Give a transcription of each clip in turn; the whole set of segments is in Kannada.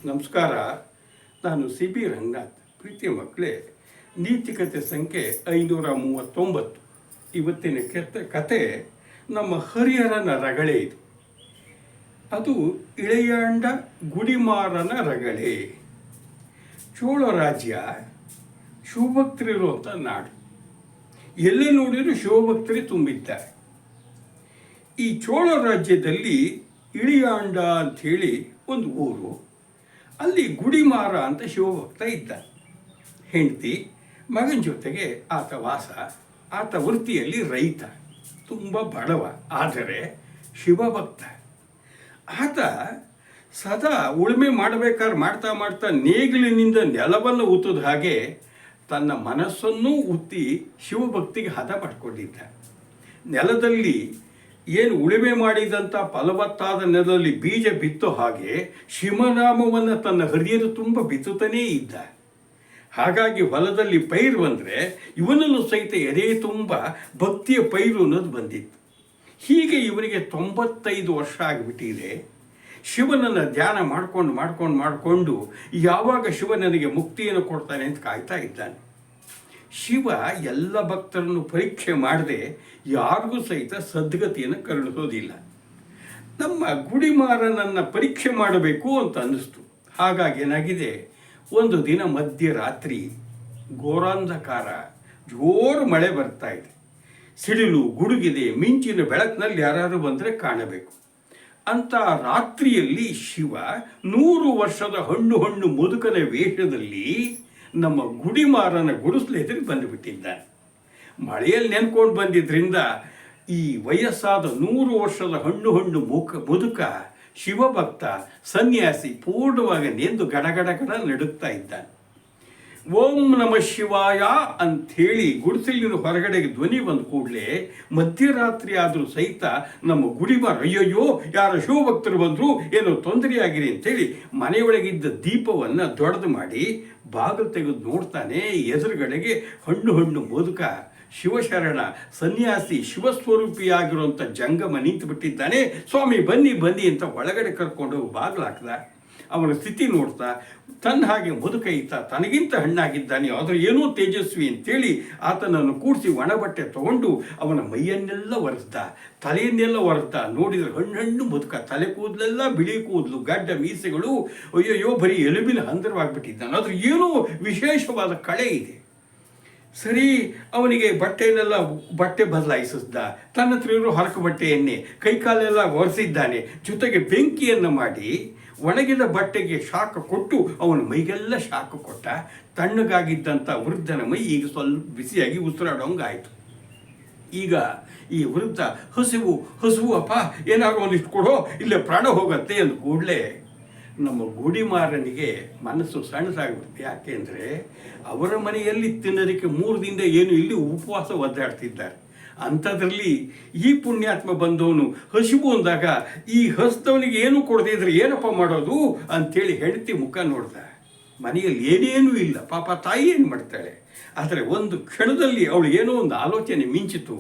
ನಮಸ್ಕಾರ. ನಾನು ಸಿ ಬಿ ರಂಗನಾಥ್. ಪ್ರೀತಿಯ ಮಕ್ಕಳೇ, ನೀತಿಕತೆ ಸಂಖ್ಯೆ 539. ಇವತ್ತಿನ ಕತೆ ನಮ್ಮ ಹರಿಹರನ ರಗಳೆ. ಇದು ಅದು ಇಳೆಯಾಂಡ ಗುಡಿಮಾರನ ರಗಳೆ. ಚೋಳ ರಾಜ್ಯ ಶಿವಭಕ್ತರಿರುವಂಥ ನಾಡು. ಎಲ್ಲೇ ನೋಡಿದರೂ ಶಿವಭಕ್ತರೇ ತುಂಬಿದ್ದಾರೆ. ಈ ಚೋಳ ರಾಜ್ಯದಲ್ಲಿ ಇಳಿಯಾಂಡ ಅಂಥೇಳಿ ಒಂದು ಊರು. ಅಲ್ಲಿ ಗುಡಿಮಾರ ಅಂತ ಶಿವಭಕ್ತ ಇದ್ದ. ಹೆಂಡತಿ ಮಗನ ಜೊತೆಗೆ ಆತ ವಾಸ. ಆತ ವೃತ್ತಿಯಲ್ಲಿ ರೈತ, ತುಂಬ ಬಡವ, ಆದರೆ ಶಿವಭಕ್ತ. ಆತ ಸದಾ ಉಳುಮೆ ಮಾಡಬೇಕಾದ್ರೆ ಮಾಡ್ತಾ ಮಾಡ್ತಾ ನೇಗಿಲಿನಿಂದ ನೆಲವನ್ನು ಉತ್ತದ ಹಾಗೆ ತನ್ನ ಮನಸ್ಸನ್ನೂ ಉತ್ತಿ ಶಿವಭಕ್ತಿಗೆ ಹದ ಪಡ್ಕೊಂಡಿದ್ದ. ನೆಲದಲ್ಲಿ ಏನು ಉಳುಮೆ ಮಾಡಿದಂಥ ಫಲವತ್ತಾದ ನೆಲದಲ್ಲಿ ಬೀಜ ಬಿತ್ತೋ ಹಾಗೆ ಶಿವನಾಮವನ್ನು ತನ್ನ ಹೃದಯದ ತುಂಬ ಬಿತ್ತುತ್ತಾನೇ ಇದ್ದ. ಹಾಗಾಗಿ ಹೊಲದಲ್ಲಿ ಪೈರು ಬಂದರೆ ಇವನಲ್ಲೂ ಸಹಿತ ಎದೆ ತುಂಬ ಭಕ್ತಿಯ ಪೈರು ಅನ್ನೋದು ಬಂದಿತ್ತು. ಹೀಗೆ ಇವನಿಗೆ 95 ವರ್ಷ ಆಗಿಬಿಟ್ಟಿದೆ. ಶಿವನನ್ನು ಧ್ಯಾನ ಮಾಡಿಕೊಂಡು ಯಾವಾಗ ಶಿವ ನನಗೆ ಮುಕ್ತಿಯನ್ನು ಕೊಡ್ತಾನೆ ಅಂತ ಕಾಯ್ತಾ ಇದ್ದಾನೆ. ಶಿವ ಎಲ್ಲ ಭಕ್ತರನ್ನು ಪರೀಕ್ಷೆ ಮಾಡದೆ ಯಾರಿಗೂ ಸಹಿತ ಸದ್ಗತಿಯನ್ನು ಕರುಣಿಸೋದಿಲ್ಲ. ನಮ್ಮ ಗುಡಿಮಾರನನ್ನು ಪರೀಕ್ಷೆ ಮಾಡಬೇಕು ಅಂತ ಅನ್ನಿಸ್ತು. ಹಾಗಾಗಿ ಏನಾಗಿದೆ, ಒಂದು ದಿನ ಮಧ್ಯರಾತ್ರಿ ಘೋರಾಂಧಕಾರ, ಜೋರು ಮಳೆ ಬರ್ತಾ ಇದೆ, ಸಿಡಿಲು ಗುಡುಗಿದೆ, ಮಿಂಚಿನ ಬೆಳಕಿನಲ್ಲಿ ಯಾರು ಬಂದರೆ ಕಾಣಬೇಕು ಅಂತ ರಾತ್ರಿಯಲ್ಲಿ ಶಿವ 100 ವರ್ಷದ ಹಣ್ಣು ಮುದುಕನ ವೇಷದಲ್ಲಿ ನಮ್ಮ ಗುಡಿಮಾರನ ಗುಡಿಸಲು ಎದುರು ಬಂದುಬಿಟ್ಟಿದ್ದಾನೆ. ಮಳೆಯಲ್ಲಿ ನೆನ್ಕೊಂಡು ಬಂದಿದ್ದರಿಂದ ಈ ವಯಸ್ಸಾದ 100 ವರ್ಷದ ಹಣ್ಣು ಮುದುಕ ಶಿವಭಕ್ತ ಸನ್ಯಾಸಿ ಪೂರ್ಣವಾಗಿ ನೆಂದು ಗಡಗಡ ನಡುಗ್ತಾ ಇದ್ದಾನೆ. ಓಂ ನಮಃ ಶಿವಾಯ ಅಂಥೇಳಿ ಗುಡಿಸಲಿನ ಹೊರಗಡೆಗೆ ಧ್ವನಿ ಬಂದ ಕೂಡಲೇ ಮಧ್ಯರಾತ್ರಿ ಆದರೂ ಸಹಿತ ನಮ್ಮ ಗುಡಿಮಾರ ಅಯ್ಯಯ್ಯೋ ಯಾರ ಶಿವಭಕ್ತರು ಬಂದರು, ಏನೋ ತೊಂದರೆ ಆಗಿರಿ ಅಂಥೇಳಿ ಮನೆಯೊಳಗಿದ್ದ ದೀಪವನ್ನು ದೊಡ್ಡದು ಮಾಡಿ ಬಾಗಿಲು ತೆಗೆದು ನೋಡ್ತಾನೆ. ಎದುರುಗಡೆಗೆ ಹಣ್ಣು ಮುದುಕ ಶಿವಶರಣ ಸನ್ಯಾಸಿ ಶಿವಸ್ವರೂಪಿಯಾಗಿರುವಂಥ ಜಂಗಮ ನಿಂತು ಬಿಟ್ಟಿದ್ದಾನೆ. ಸ್ವಾಮಿ ಬನ್ನಿ ಅಂತ ಒಳಗಡೆ ಕರ್ಕೊಂಡು ಬಾಗಿಲು ಹಾಕ್ದ. ಅವನ ಸ್ಥಿತಿ ನೋಡ್ತಾ ತನ್ನ ಹಾಗೆ ಮುದುಕ ಈತ ತನಗಿಂತ ಹಣ್ಣಾಗಿದ್ದಾನೆ, ಆದರೆ ಏನೋ ತೇಜಸ್ವಿ ಅಂತೇಳಿ ಆತನನ್ನು ಕೂಡಿಸಿ ಒಣಬಟ್ಟೆ ತಗೊಂಡು ಅವನ ಮೈಯನ್ನೆಲ್ಲ ಒರೆಸ್ದ, ತಲೆಯನ್ನೆಲ್ಲ ಒರೆಸ್ದ. ನೋಡಿದರೆ ಹಣ್ಣು ಮುದುಕ, ತಲೆ ಕೂದಲೆಲ್ಲ ಬಿಳಿ ಕೂದಲು, ಗಡ್ಡ ಮೀಸೆಗಳು, ಅಯ್ಯಯ್ಯೋ ಬರೀ ಎಲುಬಿನ ಹಂದರವಾಗಿಬಿಟ್ಟಿದ್ದಾನೆ. ಆದರೆ ಏನೋ ವಿಶೇಷವಾದ ಕಳೆ ಇದೆ. ಸರಿ, ಅವನಿಗೆ ಬಟ್ಟೆ ಬದಲಾಯಿಸಿದ್ದ, ತನ್ನ ಹತ್ರ ಇರೋ ಹರಕು ಬಟ್ಟೆಯನ್ನೇ ಕೈಕಾಲೆಲ್ಲ ಒರೆಸಿದ್ದಾನೆ. ಜೊತೆಗೆ ಬೆಂಕಿಯನ್ನು ಮಾಡಿ ಒಣಗಿದ ಬಟ್ಟೆಗೆ ಶಾಖ ಕೊಟ್ಟು ಅವನ ಮೈಗೆಲ್ಲ ಶಾಖ ಕೊಟ್ಟ. ತಣ್ಣಗಾಗಿದ್ದಂಥ ವೃದ್ಧನ ಮೈ ಈಗ ಸ್ವಲ್ಪ ಬಿಸಿಯಾಗಿ ಉಸಿರಾಡೋಂಗಾಯಿತು. ಈಗ ಈ ವೃದ್ಧ ಹಸುವು ಅಪ್ಪ ಏನಾದ್ರು ಒಂದಿಷ್ಟು ಕೊಡೋ, ಇಲ್ಲೇ ಪ್ರಾಣ ಹೋಗತ್ತೆ ಅಂದ ಕೂಡಲೇ ನಮ್ಮ ಗುಡಿಮಾರನಿಗೆ ಮನಸ್ಸು ಸಣ್ಣದಾಗ್ಬಿಡುತ್ತೆ. ಯಾಕೆಂದರೆ ಅವರ ಮನೆಯಲ್ಲಿ ತಿನ್ನೋದಕ್ಕೆ 3 ದಿನದ ಏನು ಇಲ್ಲಿ ಉಪವಾಸ ಒದ್ದಾಡ್ತಿದ್ದಾರೆ. ಅಂಥದ್ರಲ್ಲಿ ಈ ಪುಣ್ಯಾತ್ಮ ಬಂದವನು ಹಸಿವು ಅಂದಾಗ ಈ ಹಸ್ತವನಿಗೆ ಏನು ಕೊಡದೇ ಇದ್ರೆ ಏನಪ್ಪ ಮಾಡೋದು ಅಂಥೇಳಿ ಹೆಂಡತಿ ಮುಖ ನೋಡ್ದ. ಮನೆಯಲ್ಲಿ ಏನೇನೂ ಇಲ್ಲ, ಪಾಪ ತಾಯಿ ಏನು ಮಾಡ್ತಾಳೆ. ಆದರೆ ಒಂದು ಕ್ಷಣದಲ್ಲಿ ಅವಳು ಏನೋ ಒಂದು ಆಲೋಚನೆ ಮಿಂಚಿತು.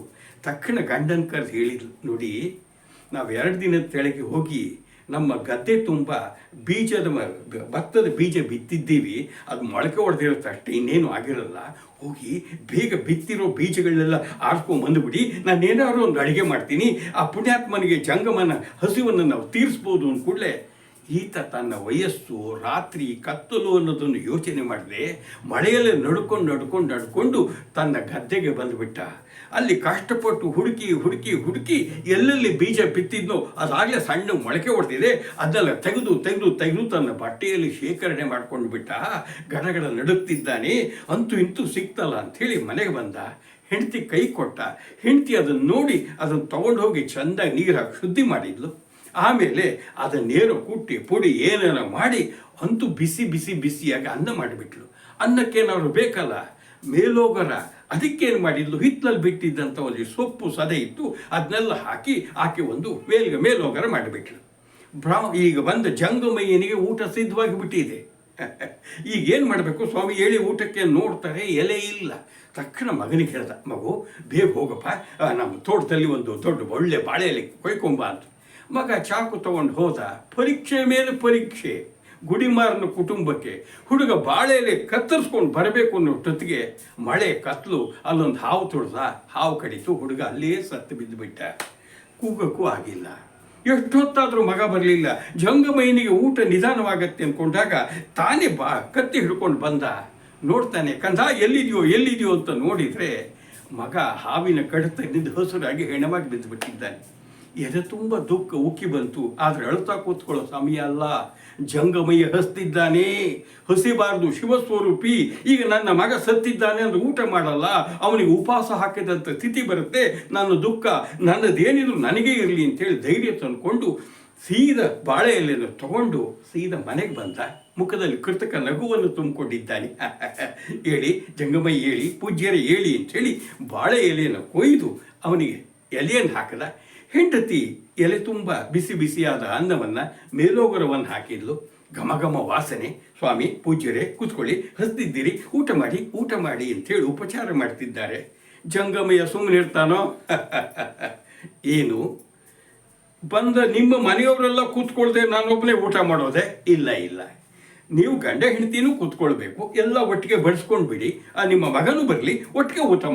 ತಕ್ಷಣ ಗಂಡನ ಕರೆದು ಹೇಳಿದ್ಲು, ನೋಡಿ ನಾವು 2 ದಿನದ ಕೆಳಗೆ ಹೋಗಿ ನಮ್ಮ ಗದ್ದೆ ತುಂಬ ಭತ್ತದ ಬೀಜ ಬಿತ್ತಿದ್ದೀವಿ, ಅದು ಮೊಳಕೆ ಹೊಡೆದಿರುತ್ತೆ ಅಷ್ಟೇ, ಇನ್ನೇನು ಆಗಿರಲ್ಲ. ಹೋಗಿ ಬೇಗ ಬಿತ್ತಿರೋ ಬೀಜಗಳನ್ನೆಲ್ಲ ಆರಿಸ್ಕೊಂಡ್ಬಂದುಬಿಡಿ, ನಾನೇನಾದ್ರು ಒಂದು ಅಡುಗೆ ಮಾಡ್ತೀನಿ, ಆ ಪುಣ್ಯಾತ್ಮನಿಗೆ ಜಂಗಮನ ಹಸಿವನ್ನು ನಾವು ತೀರಿಸ್ಬೋದು ಅಂದ ಕೂಡಲೇ ಈತ ತನ್ನ ವಯಸ್ಸು, ರಾತ್ರಿ ಕತ್ತಲು ಅನ್ನೋದನ್ನು ಯೋಚನೆ ಮಾಡದೆ ಮಳೆಯಲ್ಲೇ ನಡ್ಕೊಂಡು ತನ್ನ ಗದ್ದೆಗೆ ಬಂದುಬಿಟ್ಟ. ಅಲ್ಲಿ ಕಷ್ಟಪಟ್ಟು ಹುಡುಕಿ ಎಲ್ಲೆಲ್ಲಿ ಬೀಜ ಬಿತ್ತಿದ್ನೋ ಅದಾಗಲೇ ಸಣ್ಣ ಮೊಳಕೆ ಹೊಡೆದಿದೆ, ಅದನ್ನೆಲ್ಲ ತೆಗೆದು ತನ್ನ ಬಟ್ಟೆಯಲ್ಲಿ ಶೇಖರಣೆ ಮಾಡ್ಕೊಂಡು ಬಿಟ್ಟ. ಗಡಗಡ ನಡುಗ್ತಿದ್ದಾನೆ. ಅಂತೂ ಇಂತೂ ಸಿಕ್ತಲ್ಲ ಅಂಥೇಳಿ ಮನೆಗೆ ಬಂದ. ಹೆಂಡತಿ ಕೈ ಕೊಟ್ಟ. ಹೆಂಡತಿ ಅದನ್ನು ನೋಡಿ ಅದನ್ನು ತೊಗೊಂಡು ಹೋಗಿ ಚೆಂದಾಗಿ ನೀರು ಹಾಕಿ ಶುದ್ಧಿ ಮಾಡಿದ್ಲು. ಆಮೇಲೆ ಅದನ್ನೇನೋ ಕುಟ್ಟಿ ಪುಡಿ ಏನೇನೋ ಮಾಡಿ ಅಂತೂ ಬಿಸಿಯಾಗಿ ಅನ್ನ ಮಾಡಿಬಿಟ್ಲು. ಅನ್ನಕ್ಕೇನಾದ್ರು ಬೇಕಲ್ಲ, ಮೇಲೋಗರ ಅದಕ್ಕೇನು ಮಾಡಿದ್ಲು, ಹಿತ್ತಲಲ್ಲಿ ಬಿಟ್ಟಿದ್ದಂಥ ಒಂದು ಸೊಪ್ಪು ಸದೆ ಇತ್ತು, ಅದನ್ನೆಲ್ಲ ಹಾಕಿ ಒಂದು ಮೇಲೋಗರ ಮಾಡಿಬಿಟ್ಲು. ಈಗ ಬಂದ ಜಂಗಮಯ್ಯನಿಗೆ ಊಟ ಸಿದ್ಧವಾಗಿ ಬಿಟ್ಟಿದೆ. ಈಗೇನು ಮಾಡಬೇಕು ಸ್ವಾಮಿ ಹೇಳಿ ಊಟಕ್ಕೆ ನೋಡ್ತಾರೆ, ಎಲೆ ಇಲ್ಲ. ತಕ್ಷಣ ಮಗನಿಗೆ ಹೇಳ್ದ, ಮಗು ಬೇಗ ಹೋಗಪ್ಪ, ನಮ್ಮ ತೋಟದಲ್ಲಿ ಒಂದು ದೊಡ್ಡ ಒಳ್ಳೆ ಬಾಳೆ ಎಲೆ ಕೊಯ್ಕೊಂಬ ಅಂತ. ಮಗ ಚಾಕು ತಗೊಂಡು ಹೋದ. ಪರೀಕ್ಷೆ ಮೇಲೆ ಪರೀಕ್ಷೆ, ಗುಡಿಮಾರನ ಕುಟುಂಬಕ್ಕೆ ಹುಡುಗ ಬಾಳೆ ಎಲೆ ಕತ್ತರಿಸ್ಕೊಂಡು ಬರಬೇಕು ಅನ್ನೋಷ್ಟೊತ್ತಿಗೆ ಮಳೆ ಕತ್ಲು ಅಲ್ಲೊಂದು ಹಾವು ತುಳಿದ, ಹಾವು ಕಡಿತು, ಹುಡುಗ ಅಲ್ಲೇ ಸತ್ತು ಬಿದ್ದುಬಿಟ್ಟ. ಕೂಗಕ್ಕೂ ಆಗಿಲ್ಲ. ಎಷ್ಟೊತ್ತಾದರೂ ಮಗ ಬರಲಿಲ್ಲ. ಜಂಗಮಯ್ಯನಿಗೆ ಊಟ ನಿಧಾನವಾಗತ್ತೆ ಅಂದ್ಕೊಂಡಾಗ ತಾನೇ ಕತ್ತಿ ಹಿಡ್ಕೊಂಡು ಬಂದ. ನೋಡ್ತಾನೆ, ಕಂದ ಎಲ್ಲಿದೆಯೋ ಅಂತ ನೋಡಿದರೆ ಮಗ ಹಾವಿನ ಕಡತದಿಂದ ಹಸುರಾಗಿ ಹೆಣವಾಗಿ ಬಿದ್ದುಬಿಟ್ಟಿದ್ದಾನೆ. ಎದೆ ತುಂಬ ದುಃಖ ಉಕ್ಕಿ ಬಂತು. ಆದರೆ ಅಳ್ತಾ ಕೂತ್ಕೊಳ್ಳೋ ಸಮಯ ಅಲ್ಲ. ಜಂಗಮಯ್ಯ ಹಸ್ತಿದ್ದಾನೆ, ಹಸಿಬಾರ್ದು, ಶಿವಸ್ವರೂಪಿ. ಈಗ ನನ್ನ ಮಗ ಸತ್ತಿದ್ದಾನೆ ಅಂದ್ರೆ ಊಟ ಮಾಡಲ್ಲ, ಅವನಿಗೆ ಉಪವಾಸ ಹಾಕಿದಂಥ ಸ್ಥಿತಿ ಬರುತ್ತೆ. ನನ್ನ ದುಃಖ ನನ್ನದೇನಿದ್ರು ನನಗೇ ಇರಲಿ ಅಂತೇಳಿ ಧೈರ್ಯ ತಂದುಕೊಂಡು ಸೀದಾ ಬಾಳೆ ಎಲೆಯನ್ನು ತಗೊಂಡು ಸೀದಾ ಮನೆಗೆ ಬಂದ. ಮುಖದಲ್ಲಿ ಕೃತಕ ನಗುವನ್ನು ತುಂಬಿಕೊಂಡಿದ್ದಾನೆ. ಹೇಳಿ ಜಂಗಮಯ್ಯ, ಹೇಳಿ ಪೂಜ್ಯರೇ ಹೇಳಿ ಅಂಥೇಳಿ ಬಾಳೆ ಎಲೆಯನ್ನು ಕೊಯ್ದು ಅವನಿಗೆ ಎಲೆಯನ್ನು ಹಾಕದ. ಹೆಂಡತಿ ಎಲೆ ತುಂಬ ಬಿಸಿ ಬಿಸಿಯಾದ ಅನ್ನವನ್ನು ಮೇಲೋಗರವನ್ನು ಹಾಕಿದ್ಲು. ಘಮ ಘಮ ವಾಸನೆ. ಸ್ವಾಮಿ ಪೂಜ್ಯರೇ ಕೂತ್ಕೊಳ್ಳಿ, ಹಸ್ತಿದ್ದೀರಿ, ಊಟ ಮಾಡಿ ಅಂಥೇಳಿ ಉಪಚಾರ ಮಾಡ್ತಿದ್ದಾರೆ. ಜಂಗಮಯ್ಯ ಸುಮ್ಮನೆ ಇರ್ತಾನೋ? ಏನು ಬಂದ ನಿಮ್ಮ ಮನೆಯವರೆಲ್ಲ ಕೂತ್ಕೊಳ್ದೆ ನಾನೊಬ್ಬನೇ ಊಟ ಮಾಡೋದೆ? ಇಲ್ಲ, ನೀವು ಗಂಡ ಹೆಂಡತಿನೂ ಕೂತ್ಕೊಳ್ಬೇಕು, ಎಲ್ಲ ಒಟ್ಟಿಗೆ ಬಡಿಸ್ಕೊಂಡು ಬಿಡಿ, ನಿಮ್ಮ ಮಗನೂ ಬರಲಿ, ಒಟ್ಟಿಗೆ ಊಟ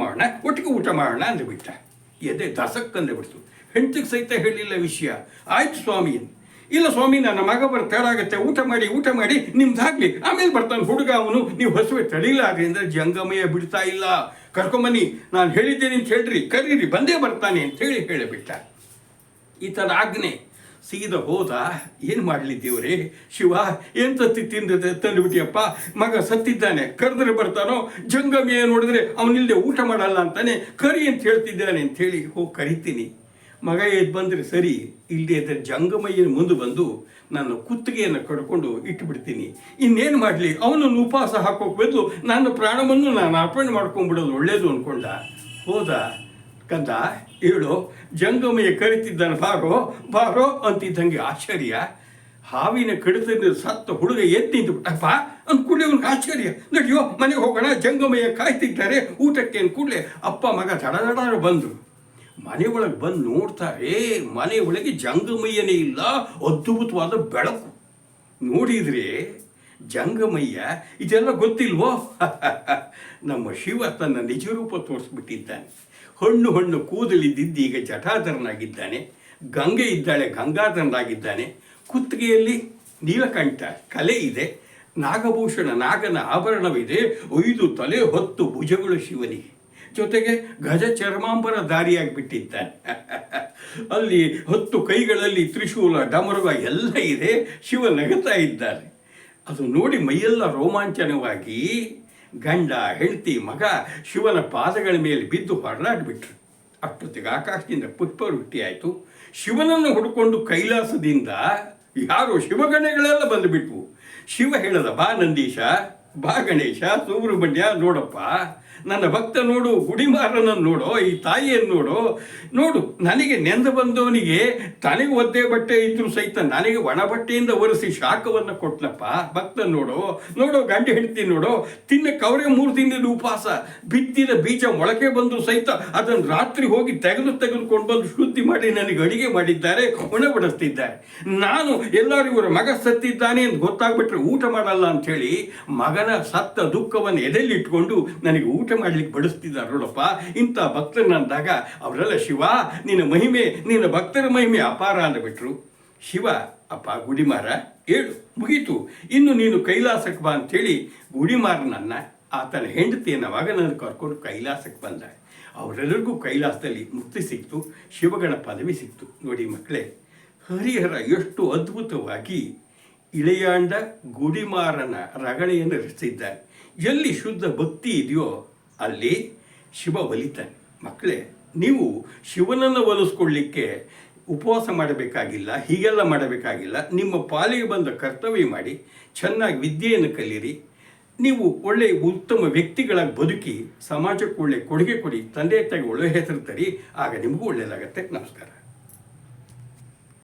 ಮಾಡೋಣ ಅಂದುಬಿಟ್ಟ. ಎದೆ ದಸಕ್ಕಂದು ಬಿಡ್ತು. ಹೆಂಡತಿಗೆ ಸಹಿತ ಹೇಳಿಲ್ಲ ವಿಷಯ. ಆಯ್ತು ಸ್ವಾಮಿ. ಇಲ್ಲ ಸ್ವಾಮಿ, ನನ್ನ ಮಗ ತಡಾಗತ್ತೆ, ಊಟ ಮಾಡಿ ನಿಮ್ದಾಗ್ಲಿ, ಆಮೇಲೆ ಬರ್ತಾನೆ ಹುಡುಗ, ಅವನು ನೀವು ಹಸುವೆ ತಡಿಲ್ಲ ಅಂದರೆ ಜಂಗಮಯ್ಯ ಬಿಡ್ತಾ ಇಲ್ಲ. ಕರ್ಕೊಂಬನ್ನಿ, ನಾನು ಹೇಳಿದ್ದೇನೆ ಅಂತ ಹೇಳ್ರಿ, ಕರೀರಿ, ಬಂದೇ ಬರ್ತಾನೆ ಅಂತ ಹೇಳಿಬಿಟ್ಟ. ಈ ಥರ ಆಜ್ಞೆ. ಸೀದಾ ಹೋದ. ಏನು ಮಾಡಲಿ ದೇವರೇ, ಶಿವ ಏನು ತಂದುಬಿಟ್ಟಿಯಪ್ಪ, ಮಗ ಸತ್ತಿದ್ದಾನೆ, ಕರೆದ್ರೆ ಬರ್ತಾನೋ, ಜಂಗಮಯ್ಯ ನೋಡಿದ್ರೆ ಅವನಿಲ್ಲದೆ ಊಟ ಮಾಡಲ್ಲ ಅಂತಾನೆ, ಕರಿ ಅಂತ ಹೇಳ್ತಿದ್ದಾನೆ ಅಂಥೇಳಿ ಹೋಗಿ ಕರಿತೀನಿ. ಮಗ ಎದ್ದು ಬಂದರೆ ಸರಿ, ಇಲ್ಲದೆ ಇದ್ದರೆ ಜಂಗಮಯ್ಯನ ಮುಂದೆ ಬಂದು ನಾನು ಕುತ್ತಿಗೆಯನ್ನು ಕಡ್ಕೊಂಡು ಇಟ್ಟುಬಿಡ್ತೀನಿ. ಇನ್ನೇನು ಮಾಡಲಿ, ಅವನನ್ನು ಉಪವಾಸ ಹಾಕೋಕೆ ಬದಲು ನನ್ನ ಪ್ರಾಣವನ್ನು ನಾನು ಅರ್ಪಣೆ ಮಾಡ್ಕೊಂಡ್ಬಿಡೋದು ಒಳ್ಳೇದು ಅಂದ್ಕೊಂಡ. ಹೋದ. ಕಂದ ಹೇಳು, ಜಂಗಮಯ್ಯ ಕರಿತಿದ್ದಾನೆ, ಬಾರೋ ಅಂತಿದ್ದಂಗೆ ಆಶ್ಚರ್ಯ. ಹಾವಿನ ಕಡಿತದಿಂದ ಸತ್ತ ಹುಡುಗ ಎದ್ದು ನಿಂತುಬಿಟ್ಟಪ್ಪ ಅಂದ್ಕೂಡಲೇ ಅವ್ನಿಗೆ ಆಶ್ಚರ್ಯ. ನಡಿಯೋ ಮನೆಗೆ ಹೋಗೋಣ, ಜಂಗಮಯ್ಯ ಕಾಯ್ತಿದ್ದಾರೆ ಊಟಕ್ಕೆ ಅಂದ್ಕೂಡಲೇ ಅಪ್ಪ ಮಗ ದಡ ಬಂದರು. ಮನೆ ಒಳಗೆ ಬಂದು ನೋಡ್ತಾರೆ, ಮನೆ ಒಳಗೆ ಜಂಗಮಯ್ಯನೇ ಇಲ್ಲ, ಅದ್ಭುತವಾದ ಬೆಳಕು. ನೋಡಿದರೆ ಜಂಗಮಯ್ಯ ಇದೆಲ್ಲ ಗೊತ್ತಿಲ್ವೋ? ನಮ್ಮ ಶಿವ ತನ್ನ ನಿಜರೂಪ ತೋರಿಸ್ಬಿಟ್ಟಿದ್ದಾನೆ. ಹಣ್ಣು ಕೂದಲಿದ್ದಿದ್ದು ಈಗ ಜಟಾಧರನಾಗಿದ್ದಾನೆ. ಗಂಗೆ ಇದ್ದಾಳೆ, ಗಂಗಾಧರನಾಗಿದ್ದಾನೆ. ಕುತ್ತಿಗೆಯಲ್ಲಿ ನೀಲಕಂಠ ಕಲೆ ಇದೆ, ನಾಗಭೂಷಣ ನಾಗನ ಆಭರಣವಿದೆ, 5 ತಲೆ 10 ಭುಜಗಳು ಶಿವನಿಗೆ. ಜೊತೆಗೆ ಗಜ ಚರ್ಮಾಂಬರ ದಾರಿಯಾಗಿಬಿಟ್ಟಿದ್ದಾನೆ. ಅಲ್ಲಿ 10 ಕೈಗಳಲ್ಲಿ ತ್ರಿಶೂಲ ಡಮರುಗ ಎಲ್ಲ ಇದೆ. ಶಿವ ನಗುತ್ತಾ ಇದ್ದಾನೆ. ಅದು ನೋಡಿ ಮೈಯೆಲ್ಲ ರೋಮಾಂಚನವಾಗಿ ಗಂಡ ಹೆಂಡತಿ ಮಗ ಶಿವನ ಪಾದಗಳ ಮೇಲೆ ಬಿದ್ದು ಹೊರಲಾಡ್ಬಿಟ್ರು. ಅಷ್ಟೊತ್ತಿಗೆ ಆಕಾಶದಿಂದ ಪುಷ್ಪವೃಷ್ಟಿ ಆಯಿತು. ಶಿವನನ್ನು ಹುಡುಕೊಂಡು ಕೈಲಾಸದಿಂದ ಯಾರೋ ಶಿವಗಣೆಗಳೆಲ್ಲ ಬಂದುಬಿಟ್ವು. ಶಿವ ಹೇಳದ, ಬಾ ನಂದೀಶ, ಬಾ ಗಣೇಶ, ಸುಬ್ರಹ್ಮಣ್ಯ, ನೋಡಪ್ಪ ನನ್ನ ಭಕ್ತ ನೋಡು, ಗುಡಿಮಾರನನ್ನು ನೋಡೋ, ಈ ತಾಯಿಯನ್ನು ನೋಡು, ನನಗೆ ನೆಂದು ಬಂದವನಿಗೆ ತನಗೆ ಒದ್ದೆ ಬಟ್ಟೆ ಇದ್ರೂ ಸಹಿತ ನನಗೆ ಒಣ ಬಟ್ಟೆಯಿಂದ ಒರೆಸಿ ಶಾಖವನ್ನು ಕೊಟ್ಲಪ್ಪ. ಭಕ್ತ ನೋಡೋ ಗಂಡ ಹೆಂಡತಿ ನೋಡೋ, ತಿನ್ನಕ್ಕೆ ಅವರೇ 3 ದಿನದ ಉಪವಾಸ. ಬಿತ್ತಿದ ಬೀಜ ಮೊಳಕೆ ಬಂದರೂ ಸಹಿತ ಅದನ್ನು ರಾತ್ರಿ ಹೋಗಿ ತೆಗೆದುಕೊಂಡು ಬಂದು ಶುದ್ಧಿ ಮಾಡಿ ನನಗೆ ಅಡಿಗೆ ಮಾಡಿದ್ದಾರೆ, ಉಣಬಡಿಸ್ತಿದ್ದಾರೆ. ನಾನು ಎಲ್ಲರೂ ಇವರ ಮಗ ಸತ್ತಿದ್ದಾನೆ ಅಂತ ಗೊತ್ತಾಗ್ಬಿಟ್ರೆ ಊಟ ಮಾಡಲ್ಲ ಅಂಥೇಳಿ ಮಗನ ಸತ್ತ ದುಃಖವನ್ನು ಎದೆಯಲ್ಲಿ ಇಟ್ಕೊಂಡು ನನಗೆ ಊಟ ಮಾಡ್ಲಿಕ್ಕೆ ಬಡಿಸ್ತಿದ್ದಾರೆ ನೋಡಪ್ಪ. ಇಂಥ ಭಕ್ತರನ್ನ ಅಂದಾಗ ಅವರೆಲ್ಲ, ಶಿವ ನಿನ್ನ ಮಹಿಮೆ, ನಿನ್ನ ಭಕ್ತರ ಮಹಿಮೆ ಅಪಾರ ಅಂದ್ಬಿಟ್ರು. ಶಿವ, ಅಪ್ಪ ಗುಡಿಮಾರ ಹೇಳು, ಮುಗೀತು, ಇನ್ನು ನೀನು ಕೈಲಾಸಕ್ಕೆ ಬಾ ಅಂಥೇಳಿ ಗುಡಿಮಾರನನ್ನ ಆತನ ಹೆಂಡತಿಯನ್ನು ಮಗನನ್ನು ಕರ್ಕೊಂಡು ಕೈಲಾಸಕ್ಕೆ ಬಂದ. ಅವರೆಲ್ಲರಿಗೂ ಕೈಲಾಸದಲ್ಲಿ ಮುಕ್ತಿ ಸಿಕ್ತು, ಶಿವಗಣ ಪದವಿ ಸಿಕ್ತು. ನೋಡಿ ಮಕ್ಕಳೇ, ಹರಿಹರ ಎಷ್ಟು ಅದ್ಭುತವಾಗಿ ಇಳೆಯಾಂಡ ಗುಡಿಮಾರನ ರಗಳೆಯನ್ನು ರಚಿಸಿದ್ದಾನೆ. ಎಲ್ಲಿ ಶುದ್ಧ ಭಕ್ತಿ ಇದೆಯೋ ಅಲ್ಲಿ ಶಿವ ಒಲಿತಾನೆ. ಮಕ್ಕಳೇ, ನೀವು ಶಿವನನ್ನು ಒಲಿಸ್ಕೊಳ್ಳಿಕ್ಕೆ ಉಪವಾಸ ಮಾಡಬೇಕಾಗಿಲ್ಲ, ಹೀಗೆಲ್ಲ ಮಾಡಬೇಕಾಗಿಲ್ಲ. ನಿಮ್ಮ ಪಾಲಿಗೆ ಬಂದ ಕರ್ತವ್ಯ ಮಾಡಿ ಚೆನ್ನಾಗಿ ವಿದ್ಯೆಯನ್ನು ಕಲೀರಿ. ನೀವು ಒಳ್ಳೆಯ ಉತ್ತಮ ವ್ಯಕ್ತಿಗಳಾಗಿ ಬದುಕಿ ಸಮಾಜಕ್ಕೆ ಒಳ್ಳೆಯ ಕೊಡುಗೆ ಕೊಡಿ, ತಂದೆ ತಾಯಿಗೆ ಒಳ್ಳೆಯ ಹೆಸರು ತರಿ, ಆಗ ನಿಮಗೂ ಒಳ್ಳೆಯದಾಗತ್ತೆ. ನಮಸ್ಕಾರ.